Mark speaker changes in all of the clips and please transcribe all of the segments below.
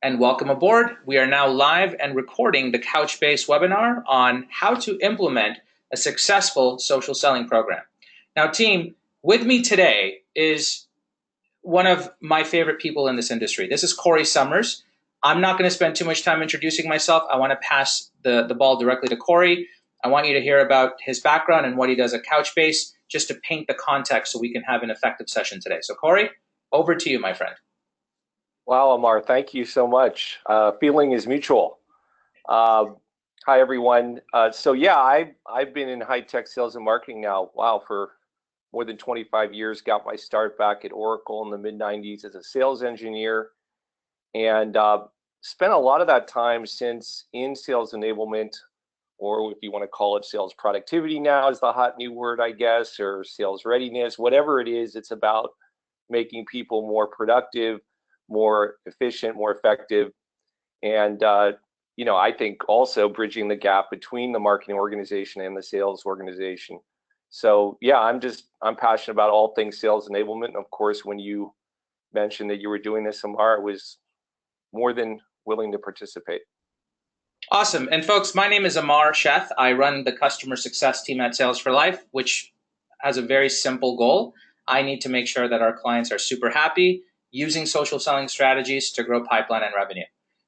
Speaker 1: and welcome aboard. We are now live and recording the Couchbase webinar on how to implement a successful social selling program. Now, team, with me today is one of my favorite people in this industry. This is Corey Sommers. I'm not going to spend too much time introducing myself. I want to pass the ball directly to Cory. I want you to hear about his background and what he does at Couchbase, just to paint the context so we can have an effective session today. So, Cory, over to you, my friend.
Speaker 2: Wow, Amar, thank you so much. Feeling is mutual. Hi, everyone. I've been in high-tech sales and marketing now, wow, for more than 25 years. Got my start back at Oracle in the mid-90s as a sales engineer, and spent a lot of that time since in sales enablement, or if you want to call it sales productivity now is the hot new word, I guess, or sales readiness, whatever it is, it's about making people more productive, more efficient, more effective, and I think also bridging the gap between the marketing organization and the sales organization. So yeah, I'm passionate about all things sales enablement. And of course, when you mentioned that you were doing this, Amar, I was more than willing to participate.
Speaker 1: Awesome. And folks, my name is Amar Sheth. I run the customer success team at Sales for Life, which has a very simple goal. I need to make sure that our clients are super happy using social selling strategies to grow pipeline and revenue.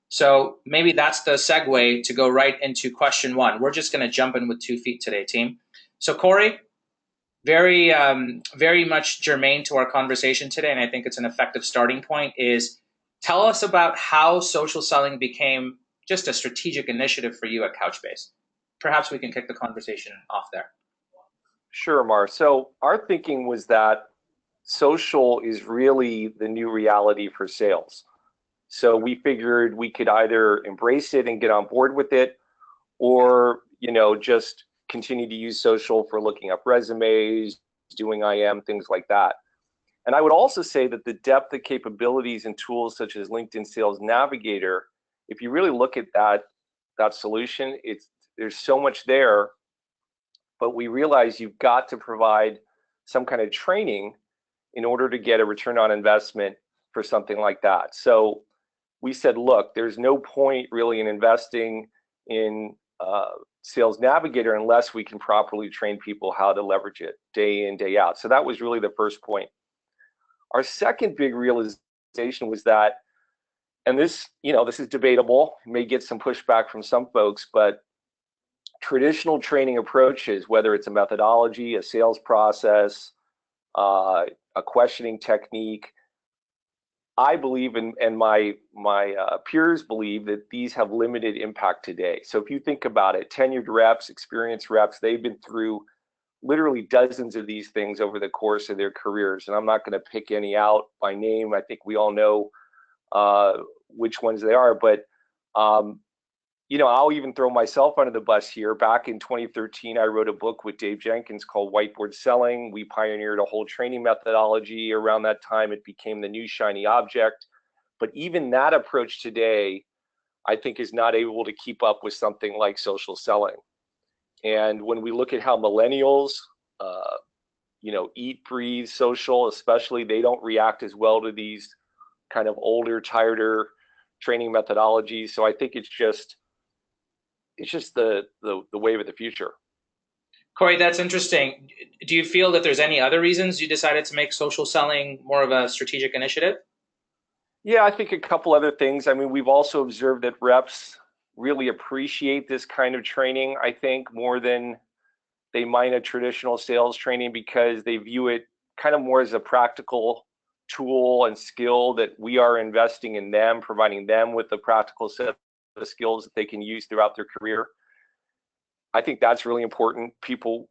Speaker 1: So maybe that's the segue to go right into question one. We're just going to jump in with 2 feet today, team. So Cory, very much germane to our conversation today, and I think it's an effective starting point, is tell us about how social selling became just a strategic initiative for you at Couchbase. Perhaps we can kick the conversation off there.
Speaker 2: Sure, Amar. So our thinking was that social is really the new reality for sales. So we figured we could either embrace it and get on board with it, or just continue to use social for looking up resumes, doing IM, things like that. And I would also say that the depth of capabilities and tools such as LinkedIn Sales Navigator, if you really look at that solution, there's so much there, but we realize you've got to provide some kind of training in order to get a return on investment for something like that. So we said, look, there's no point really in investing in Sales Navigator unless we can properly train people how to leverage it day in, day out. So that was really the first point. Our second big realization was that, and this is debatable, may get some pushback from some folks, but traditional training approaches, whether it's a methodology, a sales process, a questioning technique, I believe, and my peers believe, that these have limited impact today. So if you think about it, tenured reps, experienced reps, they've been through literally dozens of these things over the course of their careers. And I'm not going to pick any out by name. I think we all know which ones they are. But I'll even throw myself under the bus here. Back in 2013, I wrote a book with Dave Jenkins called Whiteboard Selling. We pioneered a whole training methodology. Around that time, it became the new shiny object. But even that approach today, I think, is not able to keep up with something like social selling. And when we look at how millennials, eat, breathe, social, especially, they don't react as well to these kind of older, tireder training methodologies. So I think it's just the wave of the future.
Speaker 1: Cory, that's interesting. Do you feel that there's any other reasons you decided to make social selling more of a strategic initiative?
Speaker 2: Yeah, I think a couple other things. I mean, we've also observed that reps really appreciate this kind of training, I think, more than they might a traditional sales training, because they view it kind of more as a practical tool and skill that we are investing in them, providing them with the practical set of skills that they can use throughout their career. I think that's really important.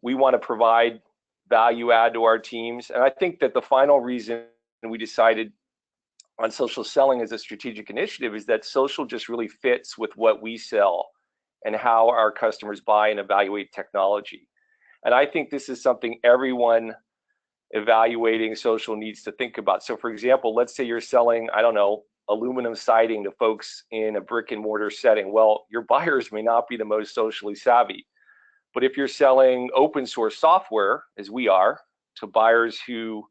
Speaker 2: We want to provide value add to our teams. And I think that the final reason we decided on social selling as a strategic initiative is that social just really fits with what we sell and how our customers buy and evaluate technology. And I think this is something everyone evaluating social needs to think about. So for example, let's say you're selling, I don't know, aluminum siding to folks in a brick and mortar setting. Well, your buyers may not be the most socially savvy. But if you're selling open source software, as we are, to buyers who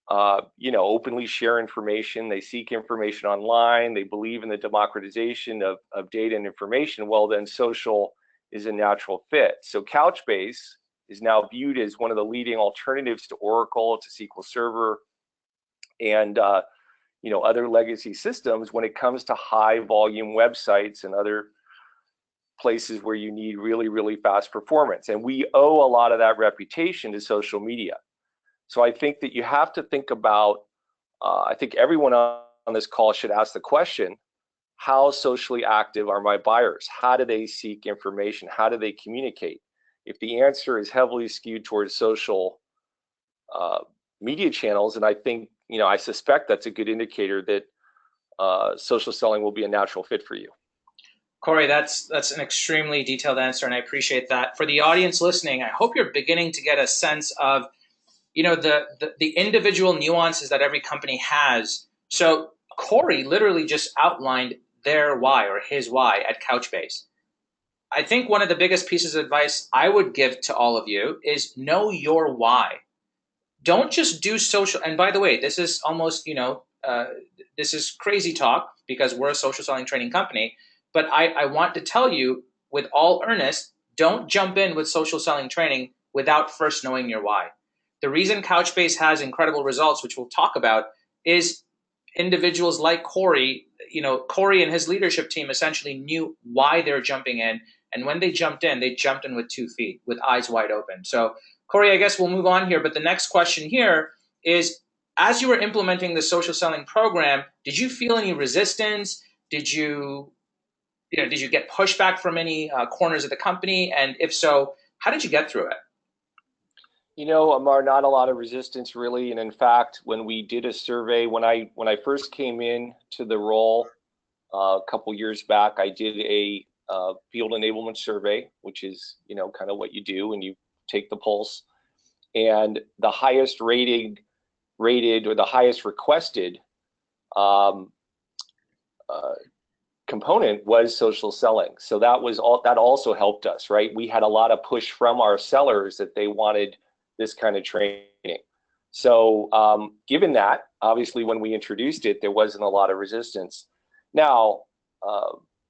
Speaker 2: openly share information. They seek information online. They believe in the democratization of data and information. Well, then social is a natural fit. So Couchbase is now viewed as one of the leading alternatives to Oracle, to SQL Server, and other legacy systems when it comes to high volume websites and other places where you need really, really fast performance. And we owe a lot of that reputation to social media. So I think that you have to think about, I think everyone on this call should ask the question, how socially active are my buyers? How do they seek information? How do they communicate? If the answer is heavily skewed towards social media channels, and I think, I suspect that's a good indicator that social selling will be a natural fit for you.
Speaker 1: Cory, that's an extremely detailed answer, and I appreciate that. For the audience listening, I hope you're beginning to get a sense of, the individual nuances that every company has. So Cory literally just outlined their why, or his why, at Couchbase. I think one of the biggest pieces of advice I would give to all of you is know your why. Don't just do social. And by the way, this is almost, this is crazy talk because we're a social selling training company. But I want to tell you with all earnest, don't jump in with social selling training without first knowing your why. The reason Couchbase has incredible results, which we'll talk about, is individuals like Cory. Cory and his leadership team essentially knew why they're jumping in. And when they jumped in with 2 feet, with eyes wide open. So Cory, I guess we'll move on here. But the next question here is, as you were implementing the social selling program, did you feel any resistance? Did you get pushback from any corners of the company? And if so, how did you get through it?
Speaker 2: Amar, not a lot of resistance really. And in fact, when we did a survey, when I first came in to the role a couple years back, I did a field enablement survey, which is, kind of what you do, and you take the pulse. And the highest rated or the highest requested component was social selling. So that also helped us, right? We had a lot of push from our sellers that they wanted this kind of training. So given that, obviously when we introduced it, there wasn't a lot of resistance. Now,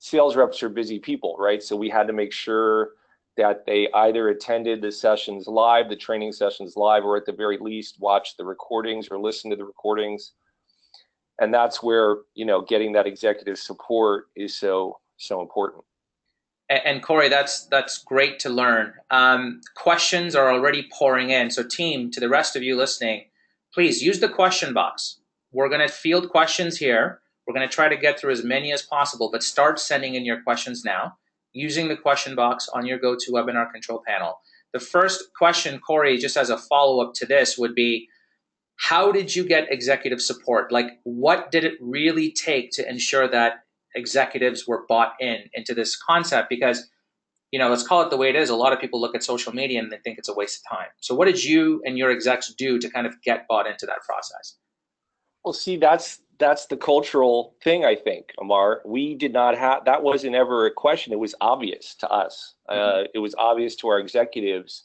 Speaker 2: sales reps are busy people, right? So we had to make sure that they either attended the sessions live, the training sessions live, or at the very least watch the recordings or listen to the recordings. And that's where, getting that executive support is so important.
Speaker 1: And Cory, that's great to learn. Questions are already pouring in. So team, to the rest of you listening, please use the question box. We're going to field questions here. We're going to try to get through as many as possible, but start sending in your questions now using the question box on your GoToWebinar control panel. The first question, Cory, just as a follow-up to this would be, how did you get executive support? Like, what did it really take to ensure that executives were bought into this concept? Because, let's call it the way it is. A lot of people look at social media and they think it's a waste of time. So what did you and your execs do to kind of get bought into that process?
Speaker 2: Well, see, that's the cultural thing, I think, Amar. We did not have, that wasn't ever a question. It was obvious to us. It was obvious to our executives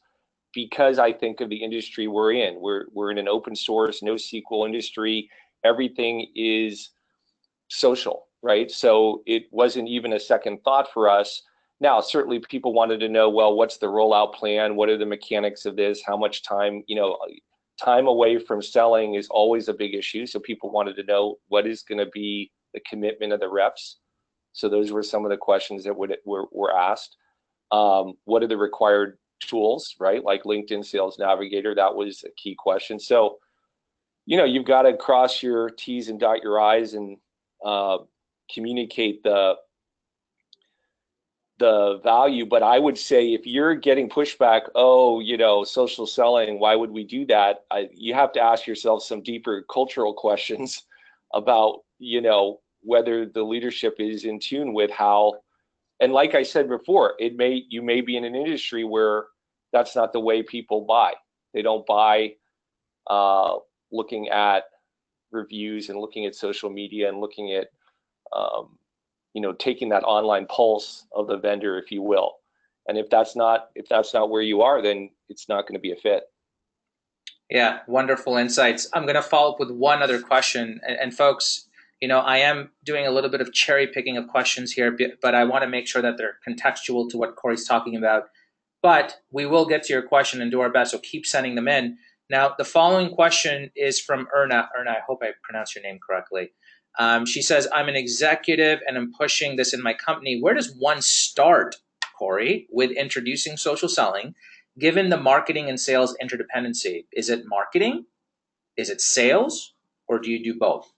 Speaker 2: because I think of the industry we're in. We're in an open source, NoSQL industry. Everything is social, right? So it wasn't even a second thought for us. Now, certainly people wanted to know, well, what's the rollout plan? What are the mechanics of this? How much time, time away from selling is always a big issue. So people wanted to know what is going to be the commitment of the reps. So those were some of the questions that were asked. What are the required tools, right? Like LinkedIn Sales Navigator, that was a key question. So, you've got to cross your T's and dot your I's and communicate the value. But I would say if you're getting pushback, social selling, why would we do that? You have to ask yourself some deeper cultural questions about, whether the leadership is in tune with how. And like I said before, you may be in an industry where that's not the way people buy. They don't buy looking at reviews and looking at social media and looking at, taking that online pulse of the vendor, if you will. And if that's not where you are, then it's not going to be a fit.
Speaker 1: Yeah, wonderful insights. I'm going to follow up with one other question. And folks, I am doing a little bit of cherry picking of questions here, but I want to make sure that they're contextual to what Corey's talking about. But we will get to your question and do our best. So keep sending them in. Now, the following question is from Erna. Erna, I hope I pronounced your name correctly. She says, I'm an executive and I'm pushing this in my company. Where does one start, Corey, with introducing social selling, given the marketing and sales interdependency? Is it marketing? Is it sales? Or do you do both?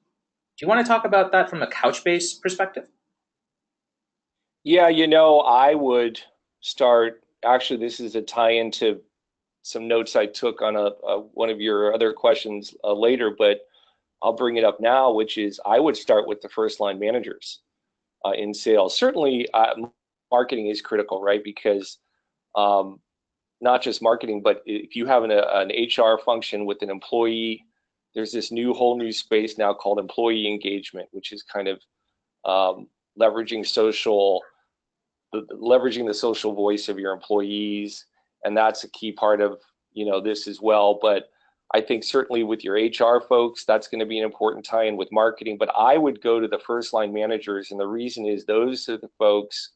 Speaker 1: Do you want to talk about that from a Couchbase perspective?
Speaker 2: Yeah, I would start. Actually, this is a tie-in to some notes I took on one of your other questions later, but I'll bring it up now, which is I would start with the first line managers in sales. Certainly, marketing is critical, right? Because not just marketing, but if you have an HR function with an employee, there's this whole new space now called employee engagement, which is kind of leveraging the social voice of your employees, and that's a key part of this as well. But I think certainly with your HR folks, that's going to be an important tie-in with marketing. But I would go to the first line managers, and the reason is those are the folks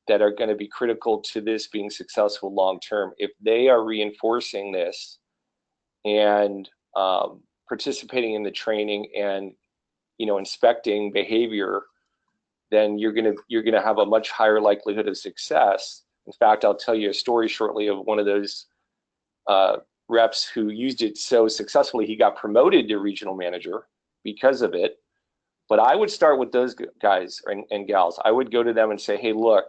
Speaker 2: that are going to be critical to this being successful long term. If they are reinforcing this and participating in the training and inspecting behavior, then you're gonna have a much higher likelihood of success. In fact, I'll tell you a story shortly of one of those reps who used it so successfully, he got promoted to regional manager because of it. But I would start with those guys and gals. I would go to them and say, hey, look,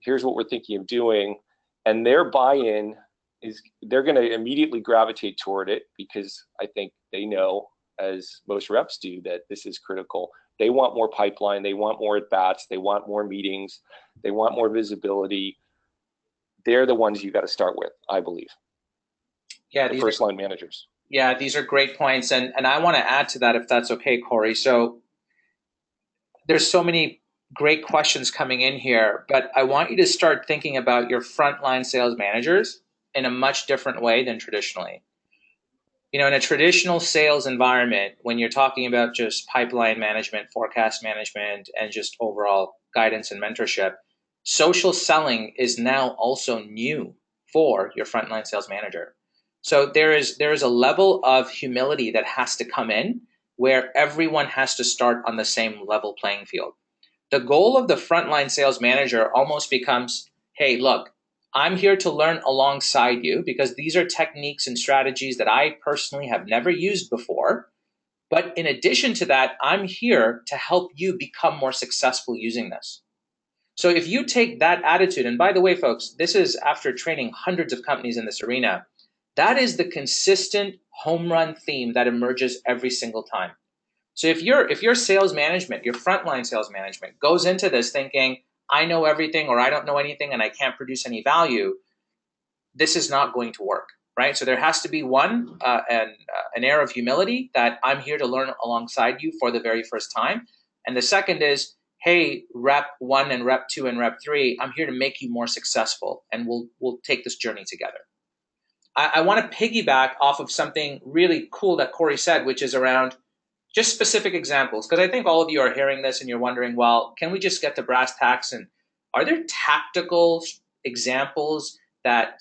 Speaker 2: here's what we're thinking of doing. And their buy-in is they're going to immediately gravitate toward it because I think they know, as most reps do, that this is critical. They want more pipeline. They want more at-bats. They want more meetings. They want more visibility. They're the ones you got to start with, I believe.
Speaker 1: Yeah,
Speaker 2: the first line managers.
Speaker 1: Yeah, these are great points. And I want to add to that, if that's okay, Corey. So there's so many great questions coming in here, but I want you to start thinking about your frontline sales managers in a much different way than traditionally. In a traditional sales environment, when you're talking about just pipeline management, forecast management, and just overall guidance and mentorship, social selling is now also new for your frontline sales manager. So there is a level of humility that has to come in where everyone has to start on the same level playing field. The goal of the frontline sales manager almost becomes, hey, look, I'm here to learn alongside you because these are techniques and strategies that I personally have never used before. But in addition to that, I'm here to help you become more successful using this. So if you take that attitude, and by the way, folks, this is after training hundreds of companies in this arena, that is the consistent home run theme that emerges every single time. So if your sales management, your frontline sales management goes into this thinking, I know everything or I don't know anything and I can't produce any value, this is not going to work, right? So there has to be an air of humility that I'm here to learn alongside you for the very first time. And the second is, hey, rep 1 and rep 2 and rep 3, I'm here to make you more successful and we'll take this journey together. I want to piggyback off of something really cool that Corey said, which is around just specific examples, because I think all of you are hearing this and you're wondering, well, can we just get to brass tacks? And are there tactical examples that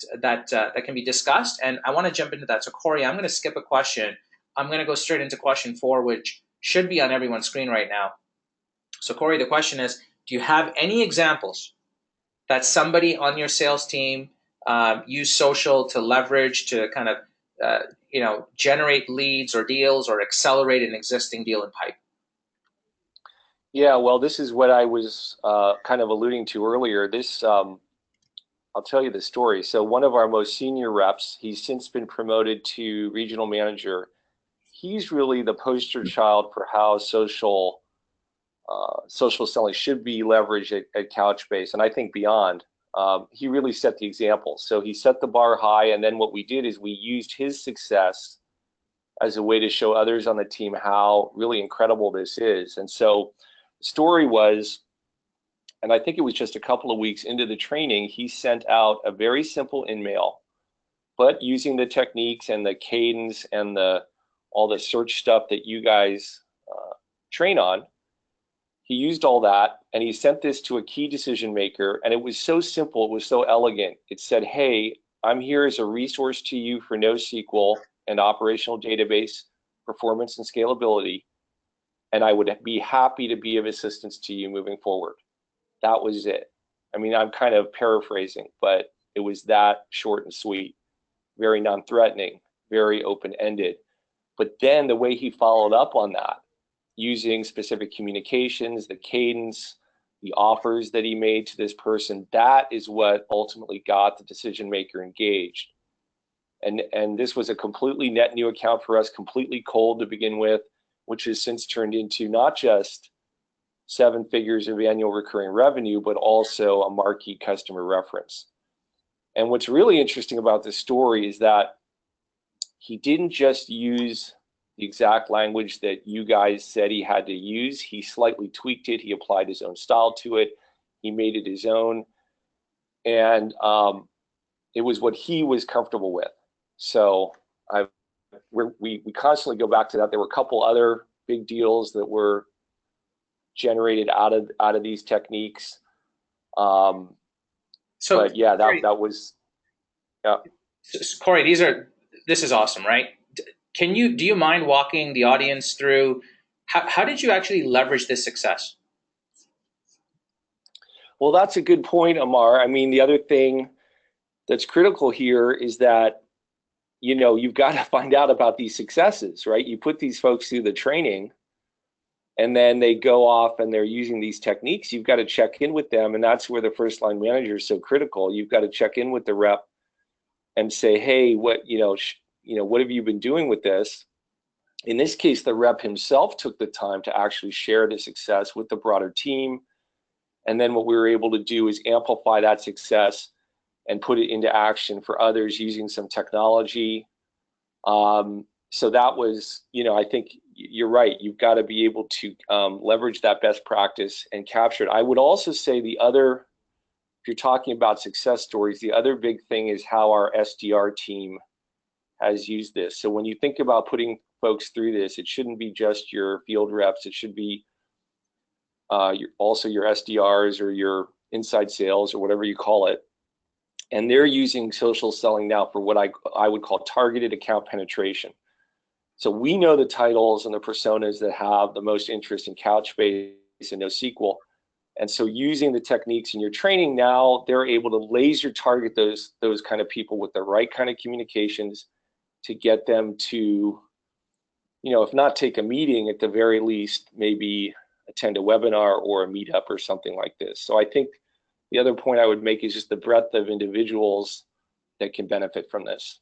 Speaker 1: can be discussed? And I want to jump into that. So Corey, I'm going to skip a question. I'm going to go straight into question 4, which should be on everyone's screen right now. So Corey, the question is, do you have any examples that somebody on your sales team use social to leverage to kind of generate leads or deals or accelerate an existing deal in pipe?
Speaker 2: Yeah, well, this is what I was kind of alluding to earlier. I'll tell you the story. So one of our most senior reps, he's since been promoted to regional manager. He's really the poster child for how social selling should be leveraged at Couchbase, and I think beyond. He really set the example. So he set the bar high, and then what we did is we used his success as a way to show others on the team how really incredible this is. And so the story was, and I think it was just a couple of weeks into the training, he sent out a very simple in-mail but using the techniques and the cadence and all the search stuff that you guys train on, he used all that and he sent this to a key decision maker. And it was so simple, it was so elegant. It said, hey, I'm here as a resource to you for NoSQL and operational database performance and scalability. And I would be happy to be of assistance to you moving forward. That was it. I mean, I'm kind of paraphrasing, but it was that short and sweet, very non-threatening, very open-ended. But then the way he followed up on that, using specific communications, the cadence, the offers that he made to this person, that is what ultimately got the decision maker engaged. And this was a completely net new account for us, completely cold to begin with, which has since turned into not just 7 figures of annual recurring revenue, but also a marquee customer reference. And what's really interesting about this story is that he didn't just use the exact language that you guys said he had to use. He slightly tweaked it. He applied his own style to it. He made it his own. And it was what he was comfortable with. So we constantly go back to that. There were a couple other big deals that were generated out of these techniques. But yeah, that was, yeah.
Speaker 1: Cory, this is awesome, right? Do you mind walking the audience through how did you actually leverage this success?
Speaker 2: Well, that's a good point, Amar. I mean, the other thing that's critical here is that, you know, you've got to find out about these successes, right? You put these folks through the training and then they go off and they're using these techniques. You've got to check in with them. And that's where the first line manager is so critical. You've got to check in with the rep and say, hey, what have you been doing with this? In this case, the rep himself took the time to actually share the success with the broader team. And then what we were able to do is amplify that success and put it into action for others using some technology. So that was, I think you're right. You've got to be able to leverage that best practice and capture it. I would also say if you're talking about success stories, the other big thing is how our SDR team has used this. So when you think about putting folks through this, it shouldn't be just your field reps. It should be also your SDRs or your inside sales or whatever you call it. And they're using social selling now for what I would call targeted account penetration. So we know the titles and the personas that have the most interest in Couchbase and NoSQL. And so using the techniques in your training now, they're able to laser target those kind of people with the right kind of communications to get them to, if not take a meeting, at the very least, maybe attend a webinar or a meetup or something like this. So I think the other point I would make is just the breadth of individuals that can benefit from this.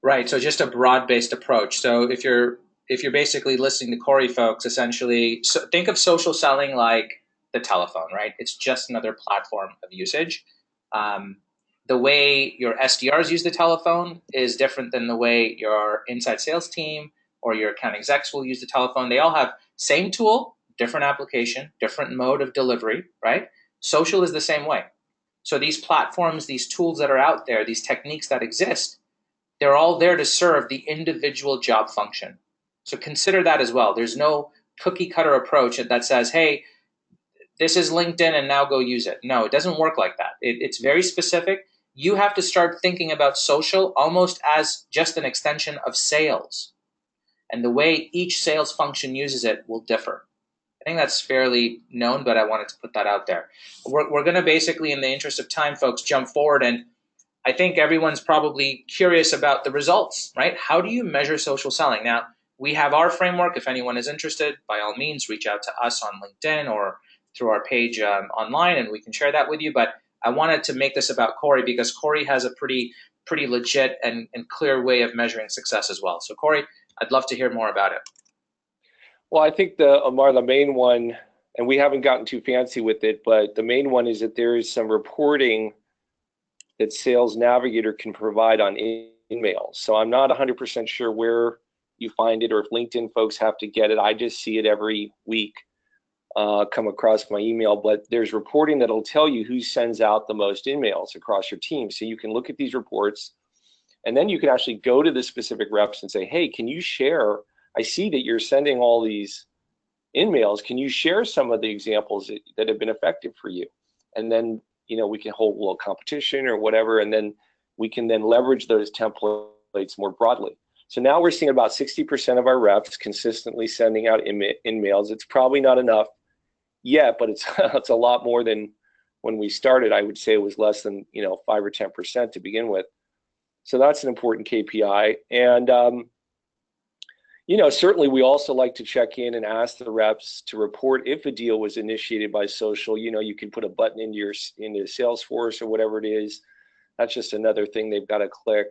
Speaker 1: Right. So just a broad-based approach. So if you're basically listening to Cory, folks, essentially, so think of social selling like the telephone, right? It's just another platform of usage. The way your SDRs use the telephone is different than the way your inside sales team or your account execs will use the telephone. They all have same tool, different application, different mode of delivery, right? Social is the same way. So these platforms, these tools that are out there, these techniques that exist, they're all there to serve the individual job function. So consider that as well. There's no cookie cutter approach that says, hey, this is LinkedIn and now go use it. No, it doesn't work like that. It's very specific. You have to start thinking about social almost as just an extension of sales. And the way each sales function uses it will differ. I think that's fairly known, but I wanted to put that out there. We're going to basically, in the interest of time, folks, jump forward. And I think everyone's probably curious about the results, right? How do you measure social selling? Now, we have our framework. If anyone is interested, by all means, reach out to us on LinkedIn or through our page online, and we can share that with you. But I wanted to make this about Cory because Cory has a pretty legit and clear way of measuring success as well. So Cory, I'd love to hear more about it.
Speaker 2: Well, I think Amar, the main one, and we haven't gotten too fancy with it, but the main one is that there is some reporting that Sales Navigator can provide on emails. So I'm not 100% sure where you find it or if LinkedIn folks have to get it. I just see it every week come across my email, but there's reporting that'll tell you who sends out the most emails across your team. So you can look at these reports And then you can actually go to the specific reps and say, hey, can you share? I see that you're sending all these in-mails. Can you share some of the examples that have been effective for you? And then, we can hold a little competition or whatever, and then we can then leverage those templates more broadly. So now we're seeing about 60% of our reps consistently sending out in-mails. It's probably not enough yet, but it's it's a lot more than when we started. I would say it was less than 5 or 10% to begin with. So that's an important KPI. And certainly we also like to check in and ask the reps to report if a deal was initiated by social. You can put a button into Salesforce or whatever it is. That's just another thing they've got to click.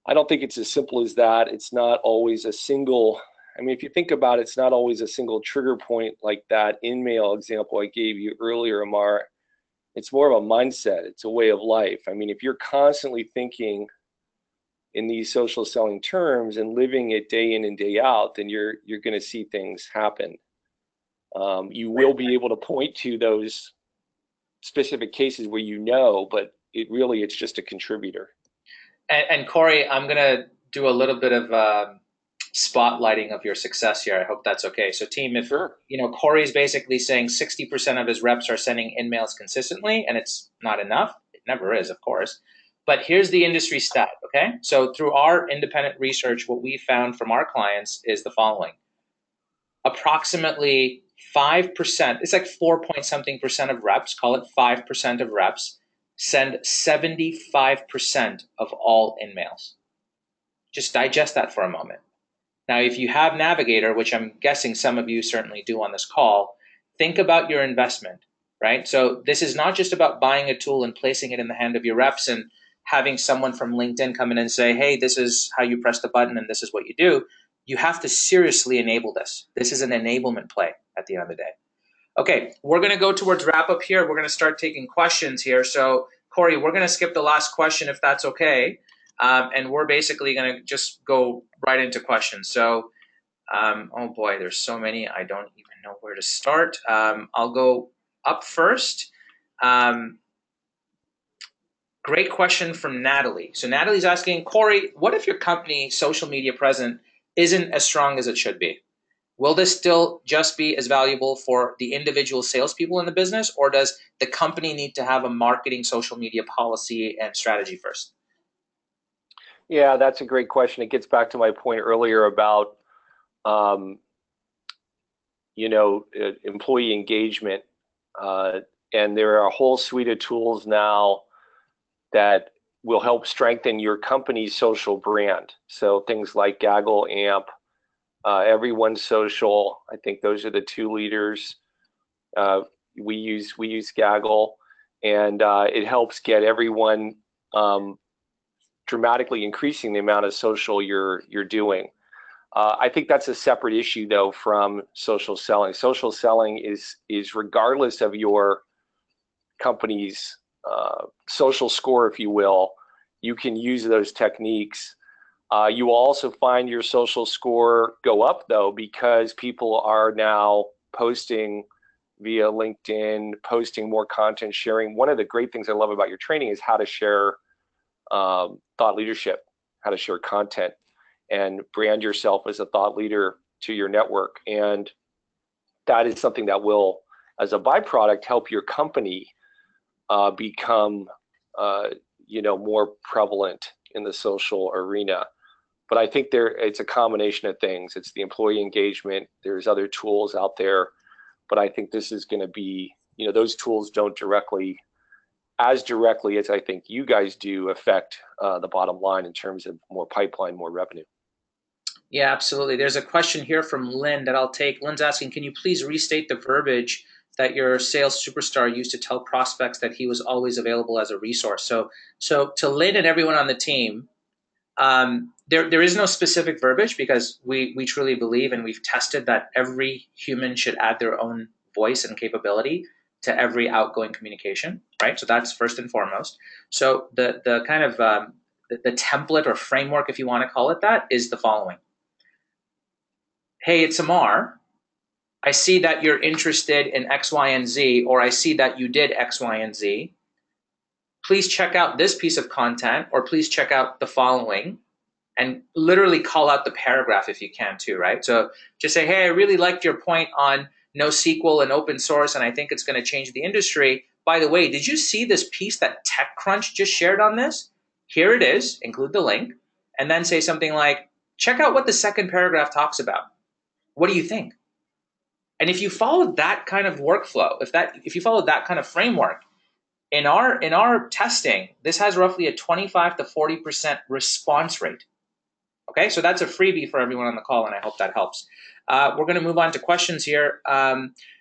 Speaker 2: I don't think it's as simple as that. It's not always a single, if you think about it, it's not always a single trigger point like that in-mail example I gave you earlier, Amar. It's more of a mindset. It's a way of life. If you're constantly thinking in these social selling terms and living it day in and day out, then you're going to see things happen. You will be able to point to those specific cases where but it's just a contributor.
Speaker 1: And Cory, I'm going to do a little bit of spotlighting of your success here. I hope that's okay. So team, if
Speaker 2: Sure.
Speaker 1: Cory's basically saying 60% of his reps are sending in-mails consistently, and it's not enough. It never is, of course. But here's the industry stat, okay? So through our independent research, what we found from our clients is the following. Approximately 5%, it's like 4 point something percent of reps, call it 5% of reps, send 75% of all in-mails. Just digest that for a moment. Now, if you have Navigator, which I'm guessing some of you certainly do on this call, think about your investment, right? So this is not just about buying a tool and placing it in the hand of your reps and having someone from LinkedIn come in and say, hey, this is how you press the button and this is what you do. You have to seriously enable this. This is an enablement play at the end of the day. Okay, we're going to go towards wrap up here. We're going to start taking questions here. So, Cory, we're going to skip the last question if that's okay. And we're basically going to just go right into questions. So, oh boy, there's so many. I don't even know where to start. I'll go up first. Great question from Natalie. So Natalie's asking, Cory, what if your company's social media presence isn't as strong as it should be? Will this still just be as valuable for the individual salespeople in the business, or does the company need to have a marketing social media policy and strategy first?
Speaker 2: Yeah, that's a great question. It gets back to my point earlier about, employee engagement. And there are a whole suite of tools now that will help strengthen your company's social brand. So things like Gaggle, AMP, Everyone's Social. I think those are the two leaders. We use Gaggle, and it helps get everyone dramatically increasing the amount of social you're doing. I think that's a separate issue though from social selling. Social selling is regardless of your company's social score, if you will, you can use those techniques. You will also find your social score go up though, because people are now posting via LinkedIn, posting more content, sharing. One of the great things I love about your training is how to share thought leadership, how to share content and brand yourself as a thought leader to your network. And that is something that will, as a byproduct, help your company become more prevalent in the social arena. But I think it's a combination of things. It's the employee engagement. There's other tools out there, but I think this is going to be, those tools don't directly as I think you guys do affect the bottom line in terms of more pipeline, more revenue.
Speaker 1: Yeah, absolutely. There's a question here from Lynn that I'll take. Lynn's asking, can you please restate the verbiage that your sales superstar used to tell prospects that he was always available as a resource? So to Lynn and everyone on the team, there is no specific verbiage because we truly believe and we've tested that every human should add their own voice and capability to every outgoing communication, right? So that's first and foremost. So the kind of the template or framework, if you want to call it that, is the following. Hey, it's Amar. I see that you're interested in X, Y, and Z, or I see that you did X, Y, and Z. please check out this piece of content, or please check out the following, and literally call out the paragraph if you can too, right? So just say, hey, I really liked your point on NoSQL and open source, and I think it's going to change the industry. By the way, did you see this piece that TechCrunch just shared on this? Here it is, include the link, and then say something like, check out what the second paragraph talks about. What do you think? And if you follow that kind of workflow, if you follow that kind of framework, in our testing, this has roughly a 25 to 40% response rate. Okay, so that's a freebie for everyone on the call, and I hope that helps. We're going to move on to questions here.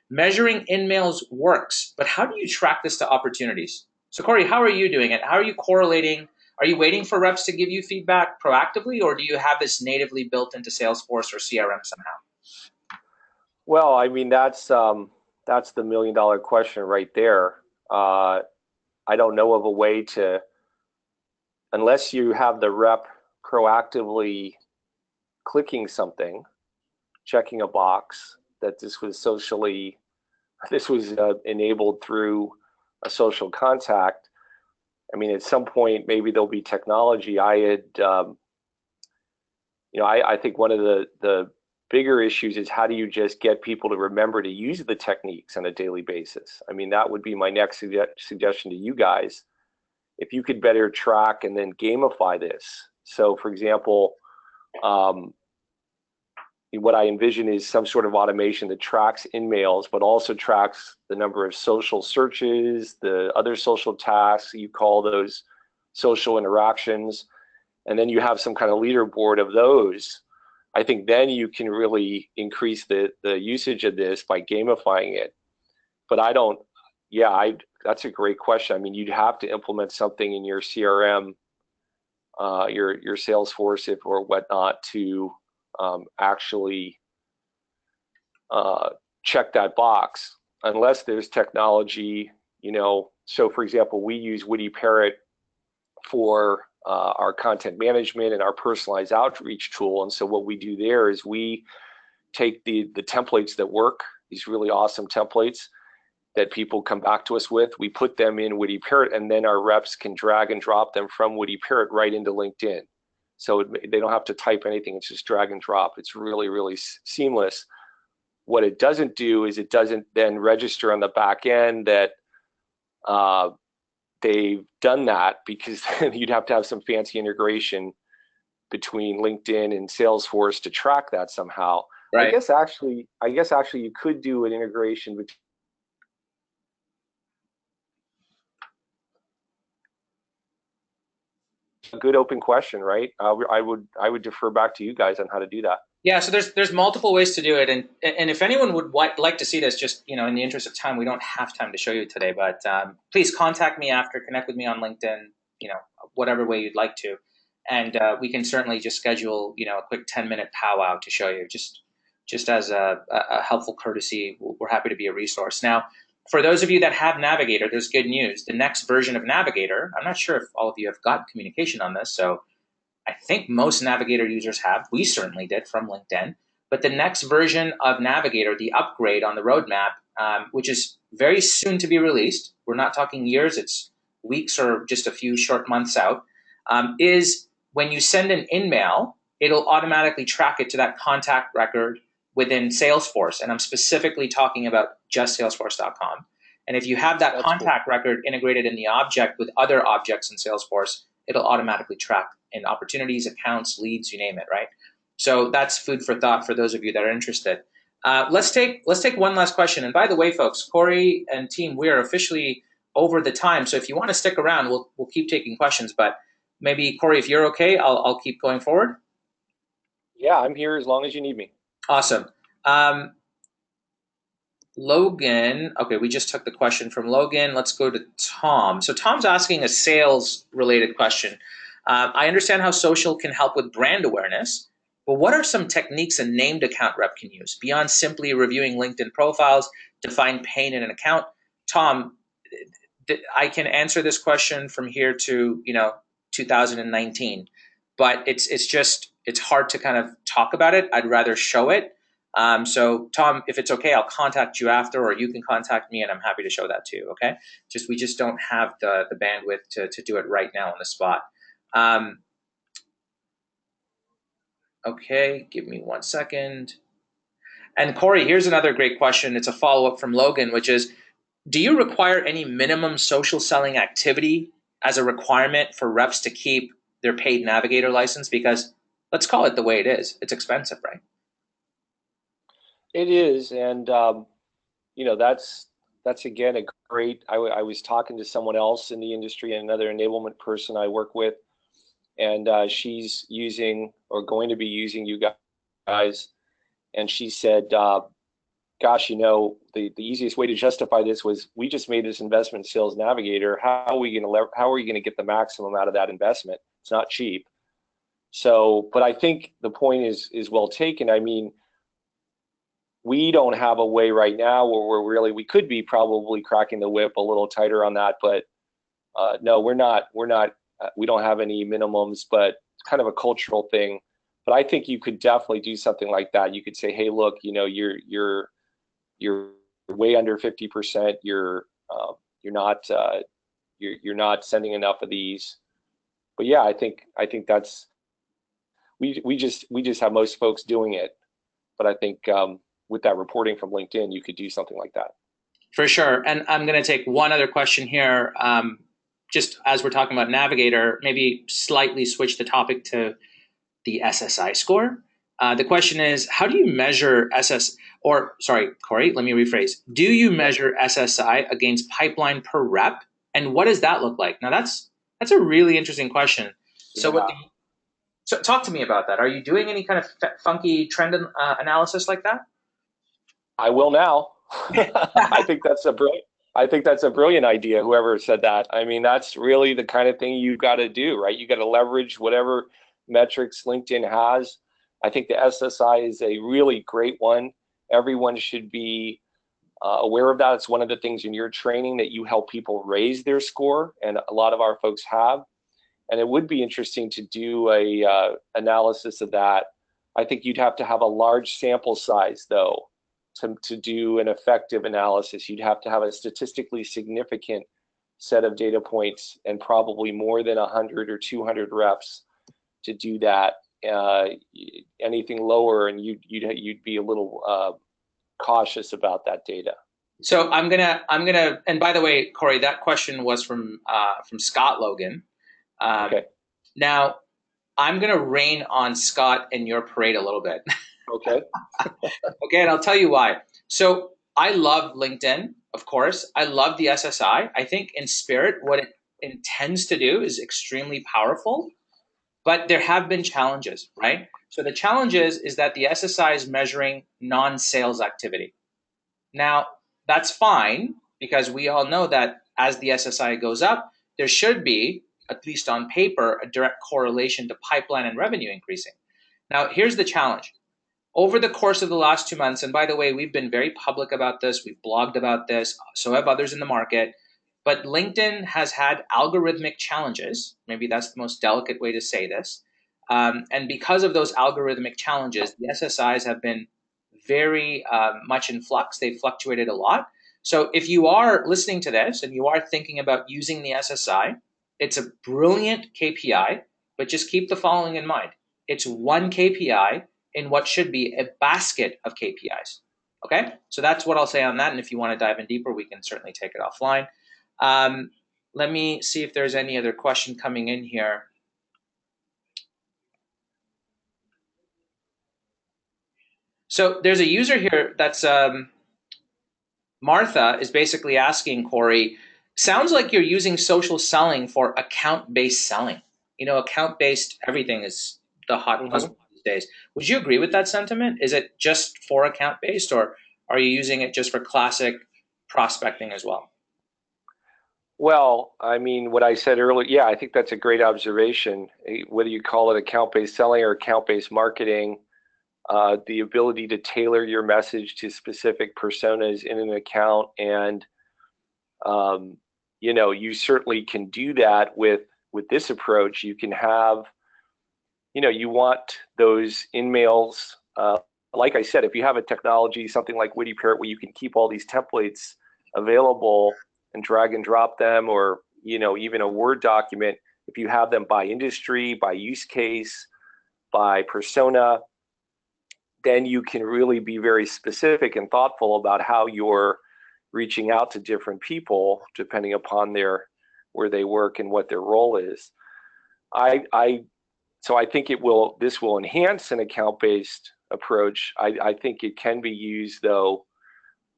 Speaker 1: Measuring in-mails works, but how do you track this to opportunities? So Cory, how are you doing it? How are you correlating? Are you waiting for reps to give you feedback proactively, or do you have this natively built into Salesforce or CRM somehow?
Speaker 2: Well, I mean, that's the $1 million question right there. I don't know of a way to, unless you have the rep proactively clicking something, checking a box that this was enabled through a social contact. I mean, at some point, maybe there'll be technology. I think one of the bigger issues is how do you just get people to remember to use the techniques on a daily basis? I mean, that would be my next suggestion to you guys. If you could better track and then gamify this. So for example, what I envision is some sort of automation that tracks in-mails, but also tracks the number of social searches, the other social tasks, you call those social interactions, and then you have some kind of leaderboard of those. I think then you can really increase the usage of this by gamifying it. But that's a great question. I mean, you'd have to implement something in your CRM, your Salesforce or whatnot to actually check that box, unless there's technology, So for example, we use Woody Parrot for our content management and our personalized outreach tool. And so what we do there is we take the templates that work, these really awesome templates that people come back to us with, we put them in Woody Parrot, and then our reps can drag and drop them from Woody Parrot right into LinkedIn. So they don't have to type anything, it's just drag and drop. It's really, really seamless. What it doesn't do is it doesn't then register on the back end that they've done that, because then you'd have to have some fancy integration between LinkedIn and Salesforce to track that somehow. Right. I guess actually you could do an integration between. A good open question, right? I would defer back to you guys on how to do that.
Speaker 1: Yeah, so there's multiple ways to do it, and if anyone would like to see this, just in the interest of time, we don't have time to show you today, but please contact me after, connect with me on LinkedIn, whatever way you'd like to, and we can certainly just schedule a quick 10-minute powwow to show you, just as a helpful courtesy. We're happy to be a resource. Now, for those of you that have Navigator, there's good news. The next version of Navigator, I'm not sure if all of you have got communication on this, so I think most Navigator users have. We certainly did from LinkedIn. But the next version of Navigator, the upgrade on the roadmap, which is very soon to be released, we're not talking years, it's weeks or just a few short months out, is when you send an in-mail, it'll automatically track it to that contact record within Salesforce. And I'm specifically talking about just Salesforce.com. And if you have that contact record integrated in the object with other objects in Salesforce, it'll automatically track in opportunities, accounts, leads, you name it, right? So that's food for thought for those of you that are interested. Let's take one last question. And by the way, folks, Cory and team, we are officially over the time. So if you want to stick around, we'll keep taking questions. But maybe, Cory, if you're okay, I'll keep going forward.
Speaker 2: Yeah, I'm here as long as you need me.
Speaker 1: Awesome. Logan, okay, we just took the question from Logan. Let's go to Tom. So Tom's asking a sales-related question. I understand how social can help with brand awareness, but what are some techniques a named account rep can use beyond simply reviewing LinkedIn profiles to find pain in an account? Tom, I can answer this question from here to 2019, but it's hard to kind of talk about it. I'd rather show it. So Tom, if it's okay, I'll contact you after, or you can contact me, and I'm happy to show that to you. Okay, we just don't have the bandwidth to do it right now on the spot. Okay, give me 1 second. And Cory, here's another great question. It's a follow-up from Logan, which is, do you require any minimum social selling activity as a requirement for reps to keep their paid navigator license? Because let's call it the way it is. It's expensive, right?
Speaker 2: It is, and that's again a great. I was talking to someone else in the industry, another enablement person I work with, and she's using or going to be using you guys, and she said, "Gosh, the easiest way to justify this was we just made this investment in Sales Navigator. How are we going to get the maximum out of that investment? It's not cheap." So, but I think the point is well taken. I mean, we don't have a way right now where we could be probably cracking the whip a little tighter on that, but no, we're not. We don't have any minimums, but it's kind of a cultural thing. But I think you could definitely do something like that. You could say, hey, look, you're way under 50%. You're not sending enough of these. But yeah, I think that's we just have most folks doing it. But I think with that reporting from LinkedIn, you could do something like that.
Speaker 1: For sure. And I'm going to take one other question here. Just as we're talking about Navigator, maybe slightly switch the topic to the SSI score. The question is, how do you measure Cory, let me rephrase. Do you measure SSI against pipeline per rep? And what does that look like? Now, that's a really interesting question.
Speaker 2: Yeah.
Speaker 1: So talk to me about that. Are you doing any kind of funky trend analysis like that?
Speaker 2: I will now. I think that's a brilliant idea. Whoever said that. I mean, that's really the kind of thing you've got to do, right? You got to leverage whatever metrics LinkedIn has. I think the SSI is a really great one. Everyone should be aware of that. It's one of the things in your training that you help people raise their score, and a lot of our folks have. And it would be interesting to do a analysis of that. I think you'd have to have a large sample size, though, to do an effective analysis. You'd have to have a statistically significant set of data points and probably more than 100 or 200 reps to do that. Anything lower, and you'd be a little cautious about that data.
Speaker 1: So I'm gonna, and by the way, Cory, that question was from Scott Logan.
Speaker 2: Okay.
Speaker 1: Now, I'm going to rain on Scott and your parade a little bit.
Speaker 2: Okay.
Speaker 1: Okay, and I'll tell you why. So I love LinkedIn, of course. I love the SSI. I think in spirit, what it intends to do is extremely powerful, but there have been challenges, right? So the challenge is that the SSI is measuring non-sales activity. Now, that's fine, because we all know that as the SSI goes up, there should be, at least on paper, a direct correlation to pipeline and revenue increasing. Now, here's the challenge. Over the course of the last 2 months, and by the way, we've been very public about this, we've blogged about this, so have others in the market, but LinkedIn has had algorithmic challenges. Maybe that's the most delicate way to say this. And because of those algorithmic challenges, the SSIs have been very much in flux. They've fluctuated a lot. So if you are listening to this and you are thinking about using the SSI, it's a brilliant KPI, but just keep the following in mind. It's one KPI in what should be a basket of KPIs. Okay, so that's what I'll say on that. And if you want to dive in deeper, we can certainly take it offline. Let me see if there's any other question coming in here. So there's a user here that's Martha is basically asking, Cory, sounds like you're using social selling for account-based selling. Account-based everything is the hot buzzword these days. Would you agree with that sentiment? Is it just for account-based, or are you using it just for classic prospecting as well?
Speaker 2: Well, I mean, what I said earlier, yeah, I think that's a great observation. Whether you call it account-based selling or account-based marketing, the ability to tailor your message to specific personas in an account, and you certainly can do that with this approach. You can have, you want those in-mails like I said, if you have a technology, something like Witty Parrot, where you can keep all these templates available and drag and drop them, or even a Word document, if you have them by industry, by use case, by persona, then you can really be very specific and thoughtful about how you're reaching out to different people depending upon where they work and what their role is. So I think this will enhance an account-based approach. I think it can be used though,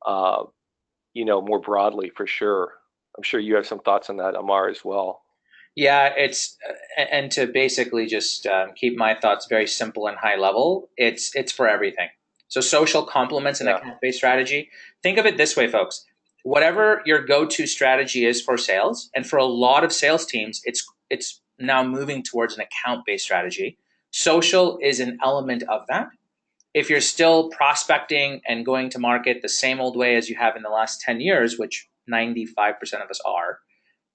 Speaker 2: more broadly for sure. I'm sure you have some thoughts on that, Amar, as well.
Speaker 1: Yeah, and to basically just keep my thoughts very simple and high level, it's for everything. So social complements an
Speaker 2: Yeah.
Speaker 1: account-based strategy. Think of it this way, folks. Whatever your go-to strategy is for sales, and for a lot of sales teams, it's now moving towards an account-based strategy. Social is an element of that. If you're still prospecting and going to market the same old way as you have in the last 10 years, which 95% of us are,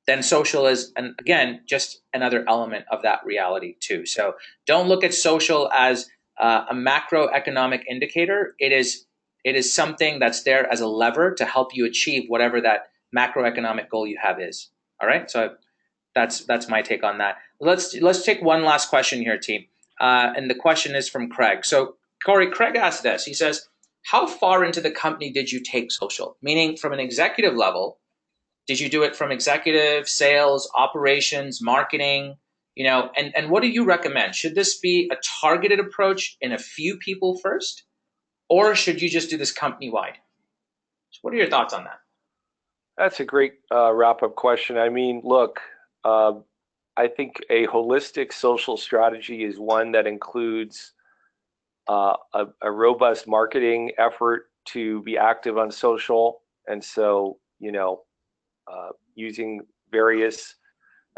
Speaker 1: then social is, and again, just another element of that reality too. So don't look at social as a macroeconomic indicator. It is something that's there as a lever to help you achieve whatever that macroeconomic goal you have is. All right. So that's my take on that. Let's take one last question here, team. And the question is from Craig. So Cory, Craig asked this. He says, "How far into the company did you take social? Meaning, from an executive level, did you do it from executive, sales, operations, marketing? And what do you recommend? Should this be a targeted approach in a few people first, or should you just do this company wide?" So what are your thoughts on that?
Speaker 2: That's a great wrap-up question. I mean, look, uh, I think a holistic social strategy is one that includes a robust marketing effort to be active on social. And so, using various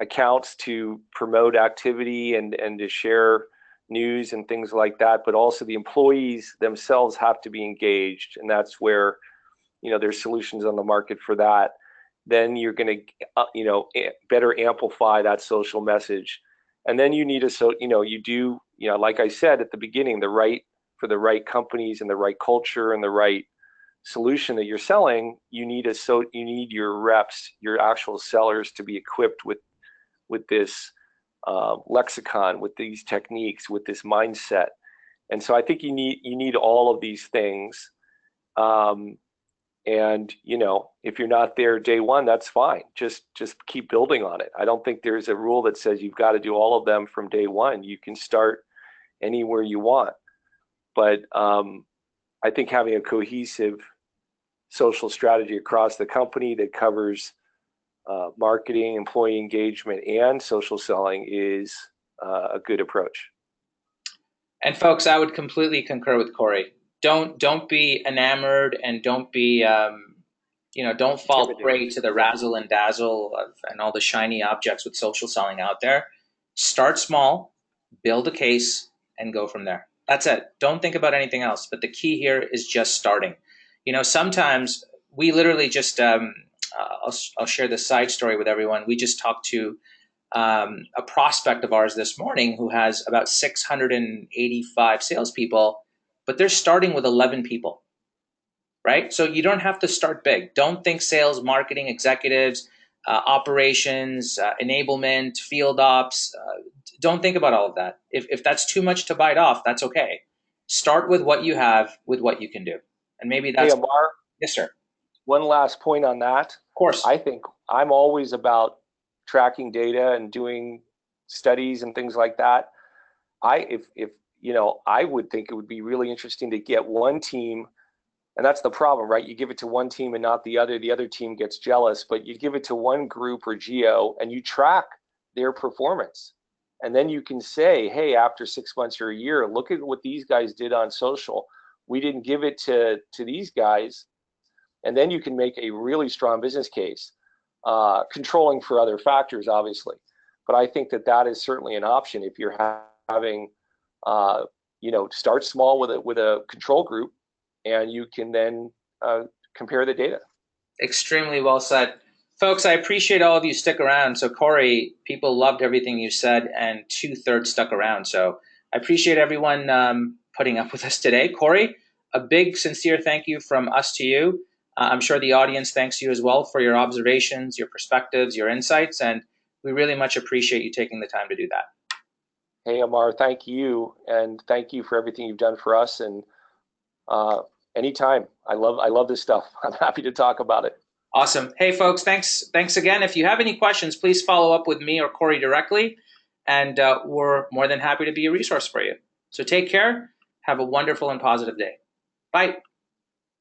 Speaker 2: accounts to promote activity and to share news and things like that. But also the employees themselves have to be engaged. And that's where, there's solutions on the market for that. Then you're going to, better amplify that social message. And then you need like I said at the beginning, for the right companies and the right culture and the right solution that you're selling, you need your reps, your actual sellers, to be equipped with this lexicon, with these techniques, with this mindset. And so I think you need all of these things. And if you're not there day one, that's fine. Just keep building on it. I don't think there's a rule that says you've got to do all of them from day one. You can start anywhere you want. But I think having a cohesive social strategy across the company that covers marketing, employee engagement, and social selling is a good approach.
Speaker 1: And folks, I would completely concur with Cory. Don't be enamored, and don't fall prey to the razzle and dazzle and all the shiny objects with social selling out there. Start small, build a case, and go from there. That's it. Don't think about anything else. But the key here is just starting. Sometimes we literally just, I'll share this side story with everyone. We just talked to a prospect of ours this morning who has about 685 salespeople, but they're starting with 11 people, right? So you don't have to start big. Don't think sales, marketing, executives, operations, enablement, field ops. Don't think about all of that. If that's too much to bite off, that's okay. Start with what you have, with what you can do. And maybe that's...
Speaker 2: Hey, Amar,
Speaker 1: Yes, sir.
Speaker 2: one last point on that.
Speaker 1: Of course.
Speaker 2: I think I'm always about tracking data and doing studies and things like that. I would think it would be really interesting to get one team, and that's the problem, right? You give it to one team and not the other team gets jealous, but you give it to one group or geo and you track their performance. And then you can say, hey, after 6 months or a year, look at what these guys did on social. We didn't give it to these guys. And then you can make a really strong business case, controlling for other factors, obviously. But I think that is certainly an option if you're having, start small with a control group, and you can then compare the data.
Speaker 1: Extremely well said. Folks, I appreciate all of you stick around. So Cory, people loved everything you said, and 2/3 stuck around. So I appreciate everyone putting up with us today. Cory, a big, sincere thank you from us to you. I'm sure the audience thanks you as well for your observations, your perspectives, your insights, and we really much appreciate you taking the time to do that.
Speaker 2: Hey, Amar, thank you, and thank you for everything you've done for us. And anytime, I love this stuff. I'm happy to talk about it.
Speaker 1: Awesome. Hey, folks, thanks again. If you have any questions, please follow up with me or Cory directly, and we're more than happy to be a resource for you. So take care. Have a wonderful and positive day. Bye.